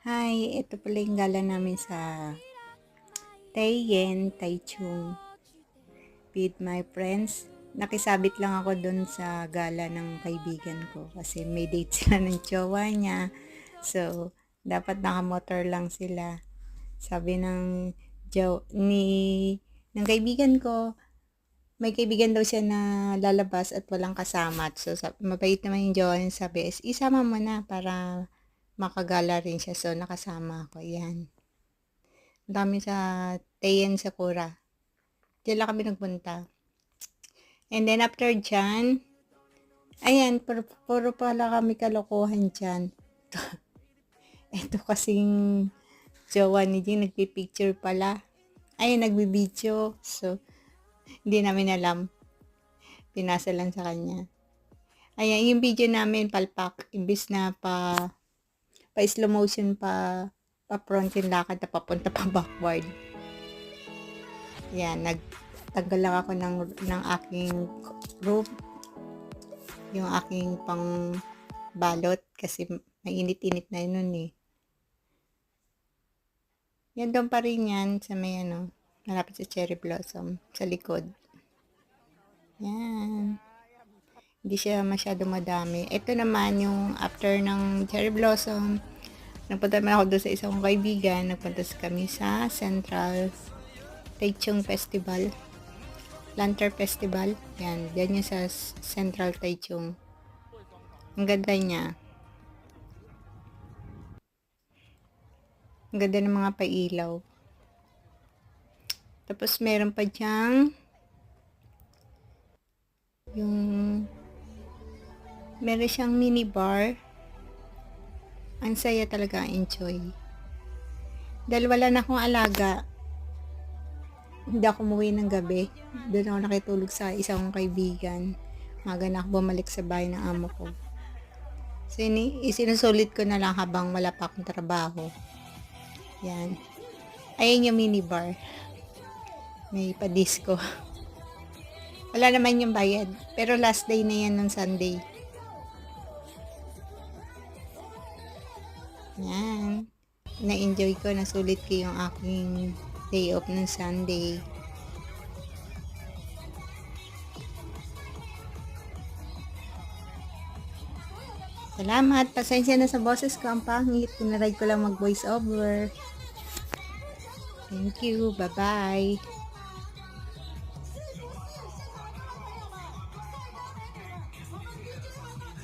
Hi, ito pala yung gala namin sa Taiyen, Taichung with my friends. Nakisabit lang ako dun sa gala ng kaibigan ko kasi may date sila ng jowa niya. So, dapat nakamotor lang sila. Sabi ng kaibigan ko, may kaibigan daw siya na lalabas at walang kasama. So, mabait naman yung jowa niya. Sabi, isama mo na para makagala rin siya. So, nakasama ako. Yan. Ang dami sa Tayen Sakura. Diyan lang kami nagpunta. And then after dyan, ayan, puro pala kami kalokohan dyan. Ito kasing jowa ni Jing, nagpipicture pala. Ayun, nagbibideo. So, hindi namin alam. Pinasa lang sa kanya. Ayan, yung video namin, palpak. Imbis na pa slow motion pa front yung lakad na papunta pa backward. Yan, nagtanggal lang ako ng aking robe. Yung aking pang balot kasi mainit-init na yun eh. Yan doon pa rin yan sa may malapit sa cherry blossom sa likod. Yan. Hindi siya masyado madami. Ito naman yung after ng cherry blossom. Nagpunta naman ako doon sa isang kaibigan. Nagpunta kami sa Central Taichung Festival. Lantern Festival. Yan. Yan yung sa Central Taichung. Ang ganda niya. Ang ganda ng mga pailaw. Tapos meron pa diyang meron siyang mini bar. Ang saya talaga, enjoy. Dahil wala na akong alaga, hindi ako umuwi ng gabi. Doon ako nakitulog sa isang kaibigan. Maga na ako bumalik sa bahay ng amo ko. So, isinusulit ko na lang habang wala pa akong trabaho. Yan. Ayan yung mini bar. May pa-disco. Wala naman yung bayad. Pero last day na yan ng Sunday. Yan. Na-enjoy ko. Nasulit ko yung aking day off ng Sunday. Salamat. Pasensya na sa boses ko. Ang pangit. Tinaray ko lang mag voice over. Thank you. Bye-bye.